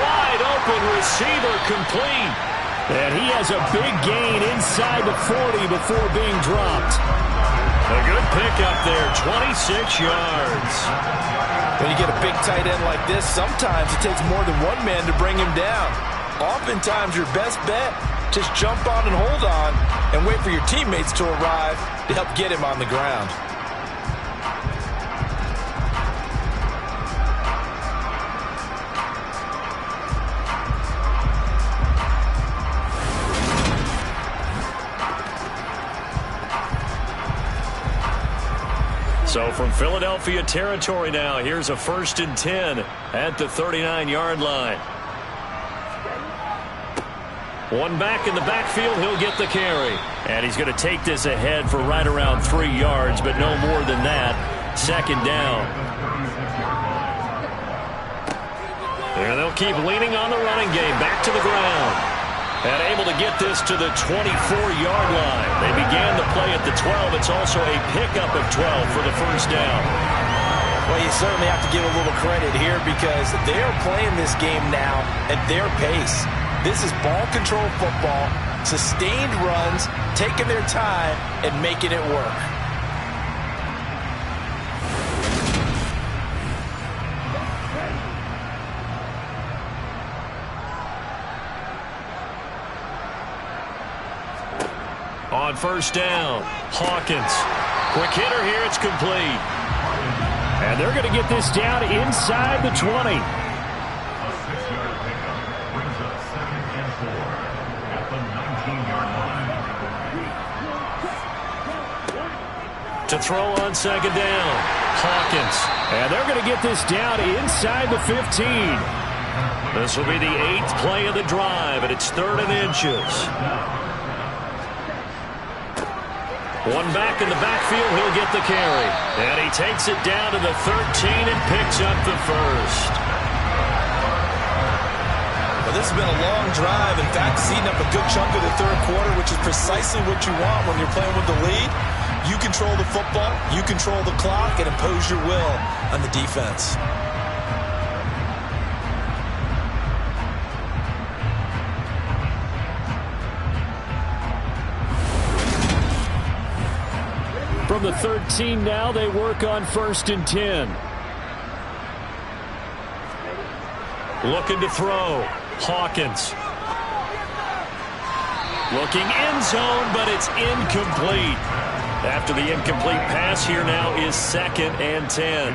A: Wide open receiver complete.
C: And he has a big gain inside the 40 before being dropped.
A: A good pickup there, 26 yards.
B: When you get a big tight end like this, sometimes it takes more than one man to bring him down. Oftentimes, your best bet, just jump on and hold on and wait for your teammates to arrive to help get him on the ground.
A: So from Philadelphia territory now, here's a 1st and 10 at the 39-yard line. One back in the backfield, he'll get the carry. And he's going to take this ahead for right around 3 yards, but no more than that. 2nd down. And they'll keep leaning on the running game. Back to the ground. And able to get this to the 24-yard line. They began the play at the 12. It's also a pickup of 12 for the 1st down.
B: Well, you certainly have to give a little credit here because they are playing this game now at their pace. This is ball control football, sustained runs, taking their time, and making it work.
A: On 1st down, Hawkins. Quick hitter here, it's complete.
C: And they're going to get this down inside the 20.
A: To throw on 2nd down, Hawkins.
C: And they're going to get this down inside the 15.
A: This will be the 8th play of the drive, and it's 3rd and inches. One back in the backfield, he'll get the carry. And he takes it down to the 13 and picks up the 1st.
B: Well, this has been a long drive. In fact, it's eating up a good chunk of the 3rd quarter, which is precisely what you want when you're playing with the lead. You control the football, you control the clock, and impose your will on the defense.
A: From the 13 now, they work on 1st and 10. Looking to throw. Hawkins. Looking end zone, but it's incomplete. After the incomplete pass, here now is 2nd and 10.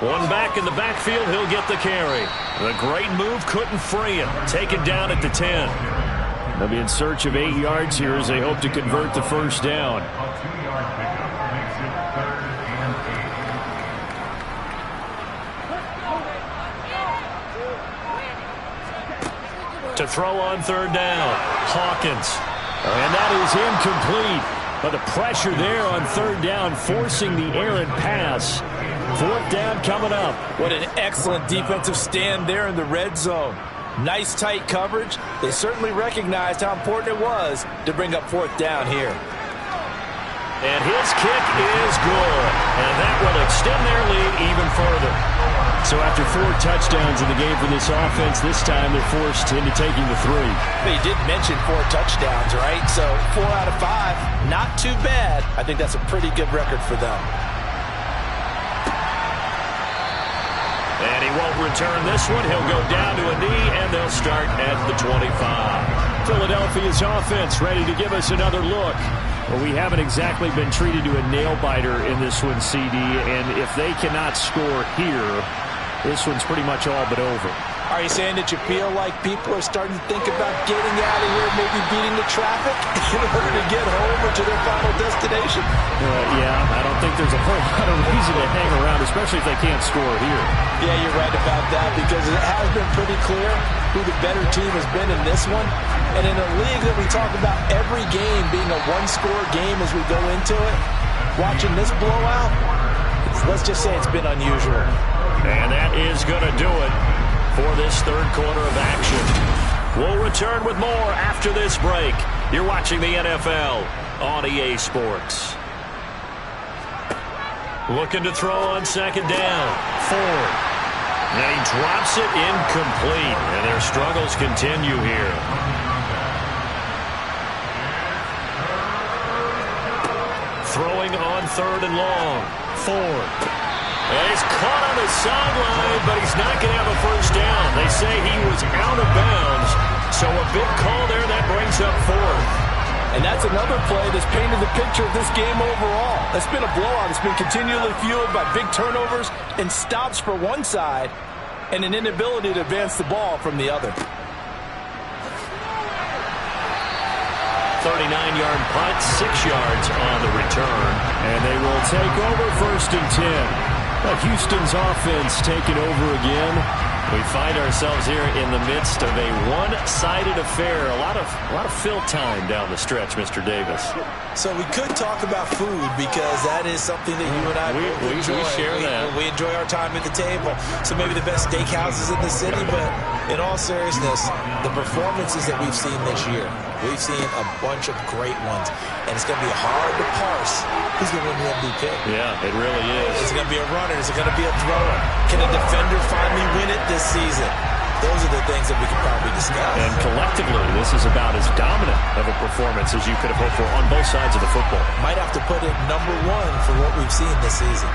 A: One back in the backfield, he'll get the carry. The great move couldn't free him. Taken down at the 10. They'll be in search of 8 yards here as they hope to convert the first down. To throw on 3rd down. Hawkins. And that is incomplete. But the pressure there on 3rd down, forcing the errant pass. 4th down coming up.
B: What an excellent defensive stand there in the red zone. Nice tight coverage. They certainly recognized how important it was to bring up 4th down here.
A: And his kick is good. And that will extend their lead even further. So after 4 touchdowns in the game for this offense, this time they're forced into taking the 3.
B: But you did mention 4 touchdowns, right? So 4 out of 5, not too bad. I think that's a pretty good record for them.
A: And he won't return this one. He'll go down to a knee, and they'll start at the 25. Philadelphia's offense ready to give us another look. Well, we haven't exactly been treated to a nail-biter in this one, CD, and if they cannot score here, this one's pretty much all but over.
B: Are you saying that you feel like people are starting to think about getting out of here, maybe beating the traffic in order to get home or to their final destination?
A: Yeah, I don't think there's a whole lot of reason to hang around, especially if they can't score here.
B: Yeah, you're right about that, because it has been pretty clear who the better team has been in this one. And in a league that we talk about every game being a one-score game as we go into it, watching this blowout, let's just say it's been unusual.
A: And that is going to do it for this 3rd quarter of action. We'll return with more after this break. You're watching the NFL on EA Sports. Looking to throw on 2nd down. Ford. And he drops it incomplete. And their struggles continue here. Throwing on 3rd and long. Ford. And he's caught on the sideline, but he's not going to have a first down. They say he was out of bounds. So a big call there that brings up 4th.
B: And that's another play that's painted the picture of this game overall. It's been a blowout. It's been continually fueled by big turnovers and stops for one side and an inability to advance the ball from the other.
A: 39-yard punt, 6 yards on the return. And they will take over 1st and 10. Houston's offense taking over again. We find ourselves here in the midst of a one-sided affair. A lot of fill time down the stretch, Mr. Davis.
B: So we could talk about food, because that is something that you and I enjoy.
A: We share that.
B: We enjoy our time at the table. So maybe the best steakhouses in the city, but in all seriousness, the performances that we've seen this year, we've seen a bunch of great ones, and it's going to be hard to parse who's going to win the MVP.
A: Yeah, it really is.
B: Is it going to be a runner? Is it going to be a thrower? Can a defender finally win it this season? Those are the things that we could probably discuss.
A: And collectively, this is about as dominant of a performance as you could have hoped for on both sides of the football.
B: Might have to put it number 1 for what we've seen this season.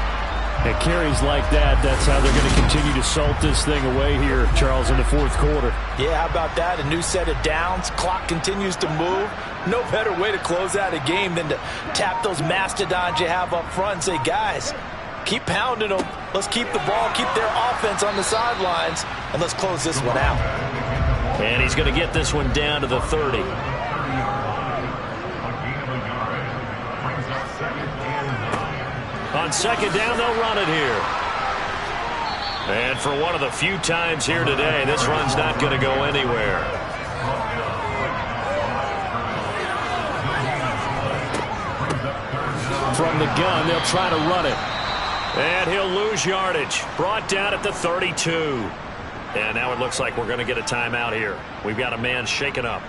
A: And carries like that, that's how they're going to continue to salt this thing away here, Charles, in the 4th quarter.
B: Yeah, how about that? A new set of downs. Clock continues to move. No better way to close out a game than to tap those mastodons you have up front and say, guys, keep pounding them. Let's keep the ball, keep their offense on the sidelines, and let's close this one out.
A: And he's going to get this one down to the 30. On 2nd down, they'll run it here. And for one of the few times here today, this run's not going to go anywhere. From the gun, they'll try to run it. And he'll lose yardage. Brought down at the 32. And now it looks like we're going to get a timeout here. We've got a man shaken up.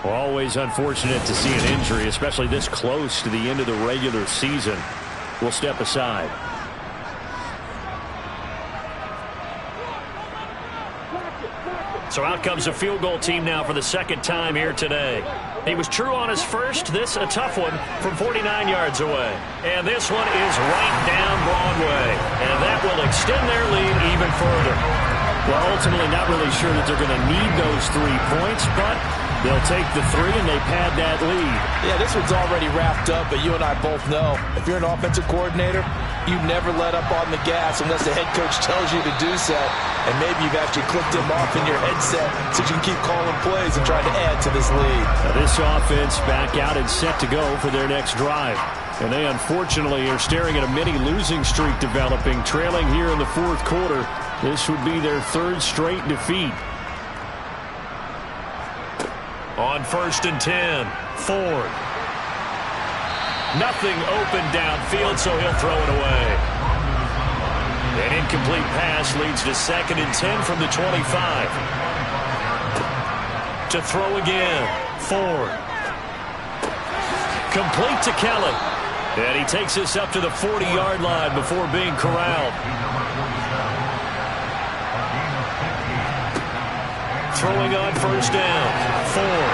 C: Always unfortunate to see an injury, especially this close to the end of the regular season. We'll step aside.
A: So out comes a field goal team now for the second time here today. He was true on his first. This a tough one from 49 yards away. And this one is right down Broadway. And that will extend their lead even further.
C: Well, ultimately not really sure that they're going to need those 3 points, but they'll take the 3 and they pad that lead.
B: Yeah, this one's already wrapped up, but you and I both know if you're an offensive coordinator, you never let up on the gas unless the head coach tells you to do so. And maybe you've actually clicked him off in your headset so you can keep calling plays and trying to add to this lead.
C: Now this offense back out and set to go for their next drive. And they unfortunately are staring at a mini losing streak developing, trailing here in the fourth quarter. This would be their 3rd straight defeat.
A: On 1st and 10, Ford. Nothing open downfield, so he'll throw it away. An incomplete pass leads to 2nd and 10 from the 25. To throw again, Ford. Complete to Kelly. And he takes this up to the 40-yard line before being corralled. Throwing on 1st down, Ford.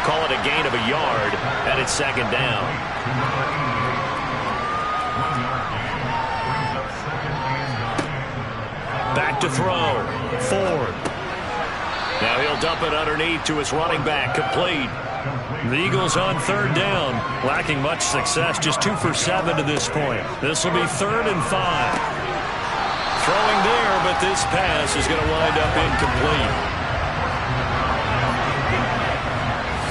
A: Call it a gain of a yard, and it's 2nd down. Back to throw, Ford. Now he'll dump it underneath to his running back, complete. The Eagles on 3rd down, lacking much success, just 2 for 7 to this point. This will be 3rd and 5. Throwing there, but this pass is going to wind up incomplete.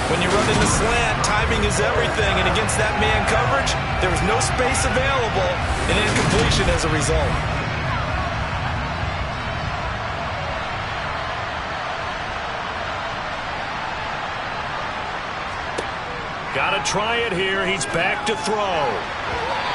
B: When you run in the slant, timing is everything, and against that man coverage, there was no space available, and incompletion as a result.
A: Got to try it here. He's back to throw.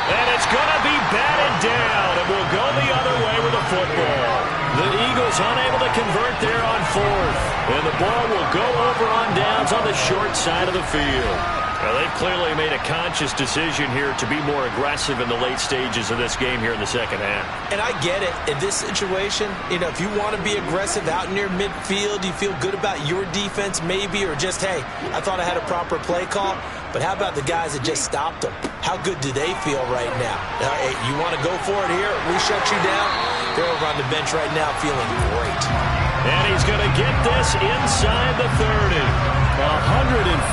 A: And it's going to be batted down, and will go the other way with the football. The Eagles unable to convert there on 4th. And the ball will go over on downs on the short side of the field. Well, they've clearly made a conscious decision here to be more aggressive in the late stages of this game here in the second half.
B: And I get it. In this situation, if you want to be aggressive out near midfield, you feel good about your defense maybe, or just, hey, I thought I had a proper play call. But how about the guys that just stopped them? How good do they feel right now? Hey, you want to go for it here? We shut you down? They're over on the bench right now feeling great.
A: And he's going to get this inside the 30.
C: 152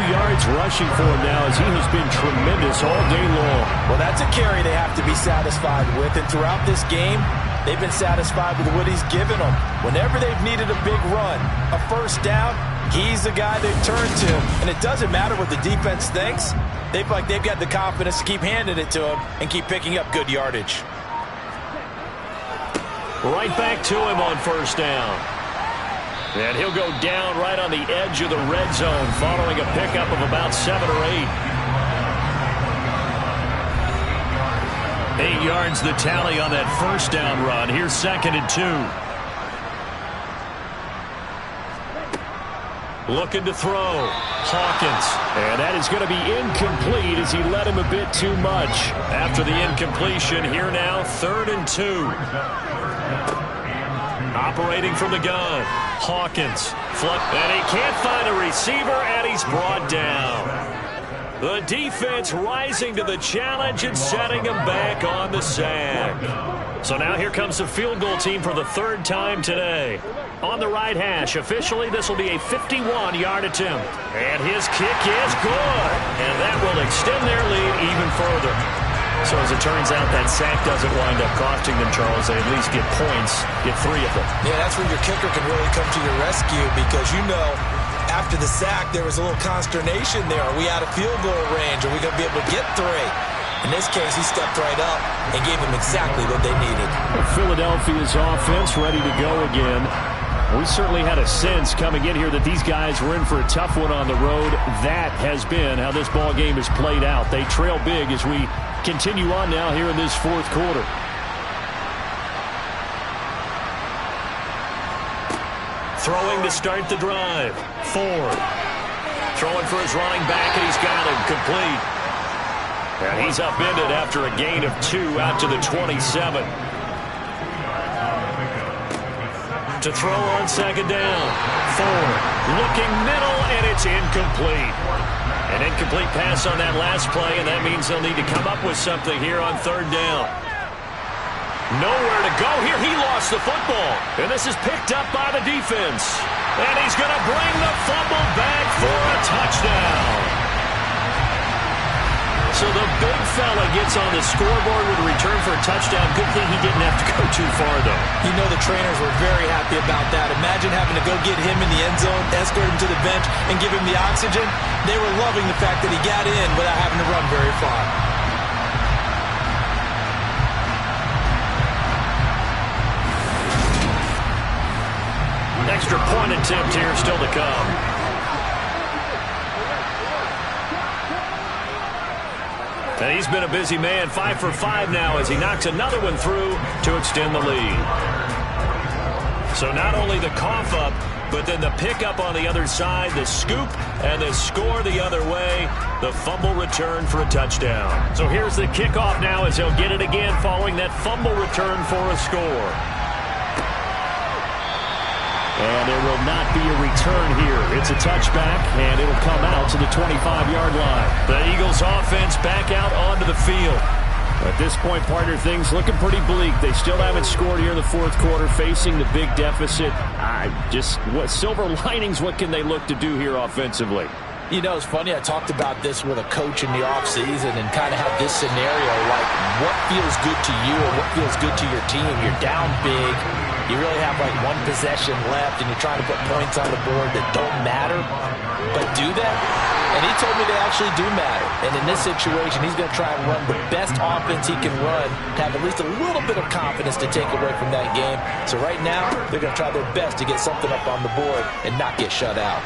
C: yards rushing for him now as he has been tremendous all day long.
B: Well, that's a carry they have to be satisfied with. And throughout this game, they've been satisfied with what he's given them. Whenever they've needed a big run, a 1st down, he's the guy they've turned to. And it doesn't matter what the defense thinks. They feel like they've got the confidence to keep handing it to him and keep picking up good yardage.
A: Right back to him on 1st down. And he'll go down right on the edge of the red zone following a pickup of about 7 or 8. 8 yards the tally on that 1st down run. Here's 2nd and 2. Looking to throw. Hawkins.
C: And that is going to be incomplete as he led him a bit too much.
A: After the incompletion, here now, 3rd and 2. Operating from the gun. Hawkins. And he can't find a receiver, and he's brought down. The defense rising to the challenge and setting him back on the sack. So now here comes the field goal team for the 3rd time today. On the right hash, officially this will be a 51-yard attempt. And his kick is good. And that will extend their lead even further. So as it turns out, that sack doesn't wind up costing them, Charles. They at least get points, get 3 of them.
B: Yeah, that's where your kicker can really come to your rescue because, after the sack, there was a little consternation there. Are we out of field goal range? Are we going to be able to get 3? In this case, he stepped right up and gave them exactly what they needed.
C: Philadelphia's offense ready to go again. We certainly had a sense coming in here that these guys were in for a tough one on the road. That has been how this ball game has played out. They trail big as we continue on now here in this 4th quarter.
A: Throwing to start the drive. Ford. Throwing for his running back, and he's got him complete. And he's upended after a gain of 2 out to the 27. To throw on second down. Ford looking middle, and it's incomplete. An incomplete pass on that last play, and that means they'll need to come up with something here on third down. Nowhere to go here. He lost the football, and this is picked up by the defense. And he's going to bring the fumble back for a touchdown. So the big fella gets on the scoreboard with a return for a touchdown. Good thing he didn't have to go too far, though.
B: You know the trainers were very happy about that. Imagine having to go get him in the end zone, escort him to the bench, and give him the oxygen. They were loving the fact that he got in without having to run very far.
A: Extra point attempt here still to come. And he's been a busy man, 5 for 5 now as he knocks another one through to extend the lead. So not only the cough up, but then the pickup on the other side, the scoop, and the score the other way, the fumble return for a touchdown. So here's the kickoff now as he'll get it again following that fumble return for a score.
C: And there will not be a return here. It's a touchback, and it'll come out to the 25-yard line.
A: The Eagles offense back out onto the field.
C: At this point, partner, things looking pretty bleak. They still haven't scored here in the fourth quarter, facing the big deficit. What silver linings, what can they look to do here offensively?
B: You know, it's funny, I talked about this with a coach in the offseason and kind of had this scenario, like what feels good to you or what feels good to your team. You're down big. You really have like one possession left, and you're trying to put points on the board that don't matter, but do that? And he told me they actually do matter. And in this situation, he's going to try and run the best offense he can run to have at least a little bit of confidence to take away from that game. So right now, they're going to try their best to get something up on the board and not get shut out.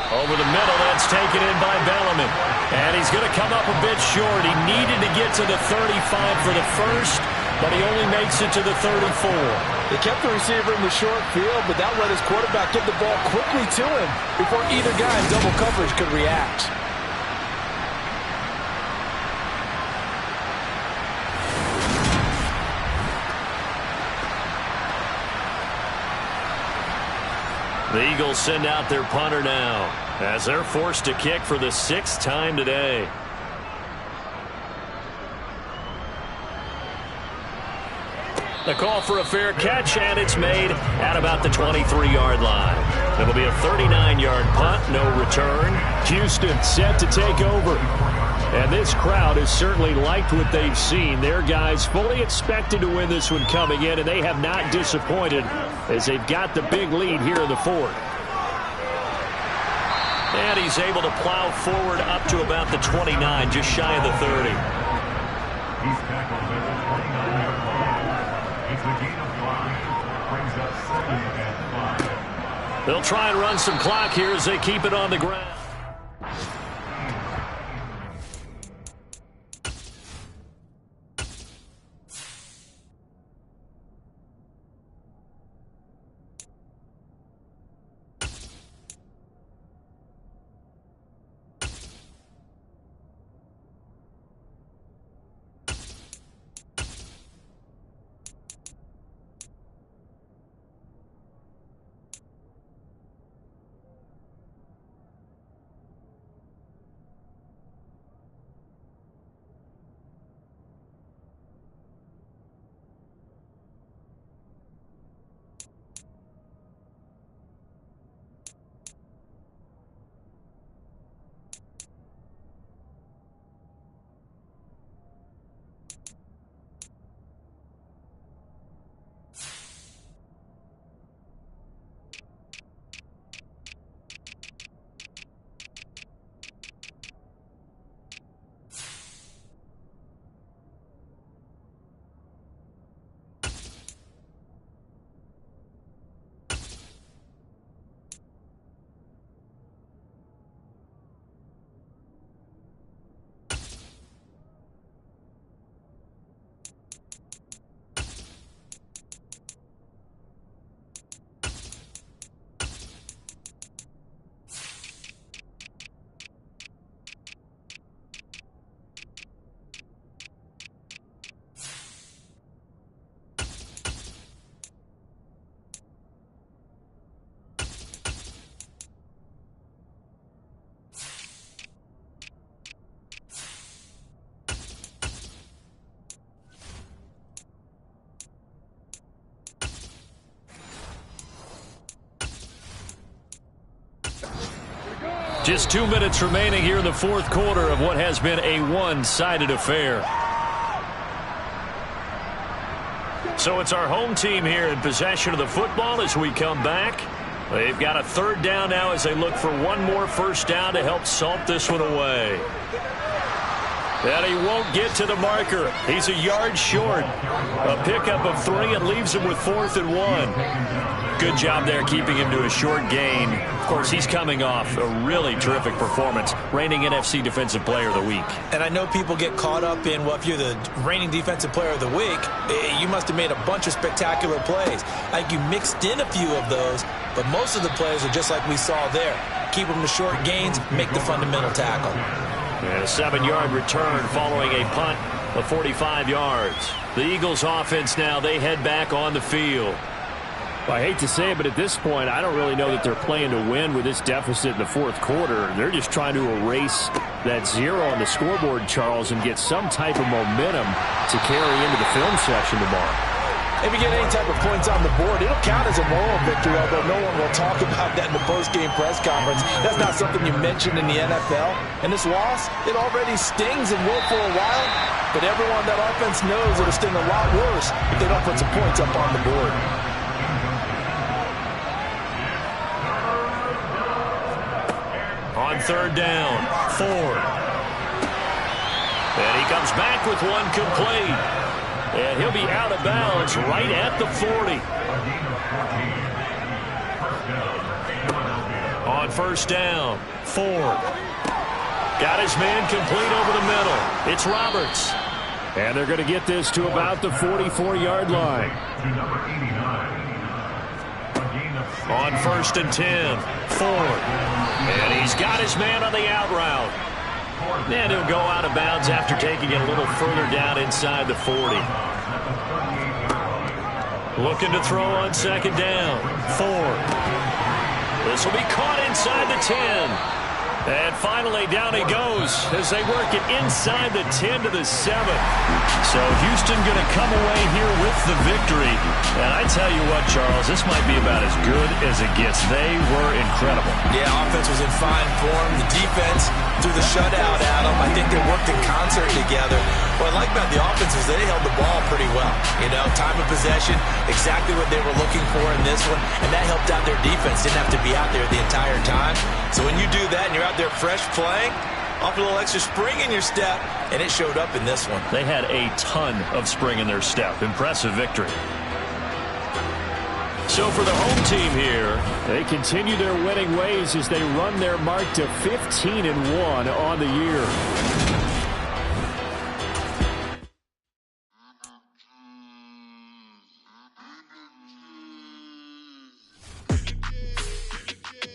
A: Over the middle, that's taken in by Belliman. And he's going to come up a bit short. He needed to get to the 35 for the first, but he only makes it to the 34.
B: They kept the receiver in the short field, but that let his quarterback get the ball quickly to him before either guy in double coverage could react.
A: The Eagles send out their punter now as they're forced to kick for the 6th time today. The call for a fair catch, and it's made at about the 23-yard line. It'll be a 39-yard punt, no return.
C: Houston set to take over. And this crowd has certainly liked what they've seen. Their guys fully expected to win this one coming in, and they have not disappointed as they've got the big lead here in the fourth.
A: And he's able to plow forward up to about the 29, just shy of the 30.
E: He's tackled at the 29-yard line. It's a gain of 5. Brings up 2nd and 5.
A: They'll try and run some clock here as they keep it on the ground. Just 2 minutes remaining here in the fourth quarter of what has been a one-sided affair. So it's our home team here in possession of the football as we come back. They've got a third down now as they look for one more first down to help salt this one away. And he won't get to the marker. He's a yard short. A pickup of 3 and leaves him with 4th and 1. Good job there keeping him to a short gain. Of course, he's coming off a really terrific performance, reigning NFC Defensive Player of the Week.
B: And I know people get caught up in, well, if you're the reigning Defensive Player of the Week, you must have made a bunch of spectacular plays. I think you mixed in a few of those, but most of the plays are just like we saw there. Keep them to short gains, make the fundamental tackle.
A: And a 7-yard return following a punt of 45 yards. The Eagles offense now, they head back on the field.
C: Well, I hate to say it, but at this point, I don't really know that they're playing to win with this deficit in the fourth quarter. They're just trying to erase that 0 on the scoreboard, Charles, and get some type of momentum to carry into the film section tomorrow.
B: If you get any type of points on the board, it'll count as a moral victory, although no one will talk about that in the post-game press conference. That's not something you mentioned in the NFL. And this loss, it already stings and will for a while, but everyone on that offense knows it'll sting a lot worse if they don't put some points up on the board.
A: On third down, Ford. And he comes back with one complete. And he'll be out of bounds right at the 40. On first down, Ford. Got his man complete over the middle. It's Roberts.
C: And they're going to get this to about the 44-yard line.
A: On first and 10, Ford. And he's got his man on the out route. And he'll go out of bounds after taking it a little further down inside the 40. Looking to throw on second down. Ford. This will be caught inside the 10. And finally, down he goes as they work it inside the 10 to the 7. So Houston going to come away here with the victory. And I tell you what, Charles, this might be about as good as it gets. They were incredible.
B: Yeah, offense was in fine form. The defense threw the shutout at them. I think they worked in concert together. What I like about the offense is they held the ball pretty well. You know, time of possession, exactly what they were looking for in this one. And that helped out their defense. Didn't have to be out there the entire time. So when you do that and you're out there fresh playing, off a little extra spring in your step, and it showed up in this one.
A: They had a ton of spring in their step. Impressive victory. So for the home team here,
C: they continue their winning ways as they run their mark to 15-1 on the year.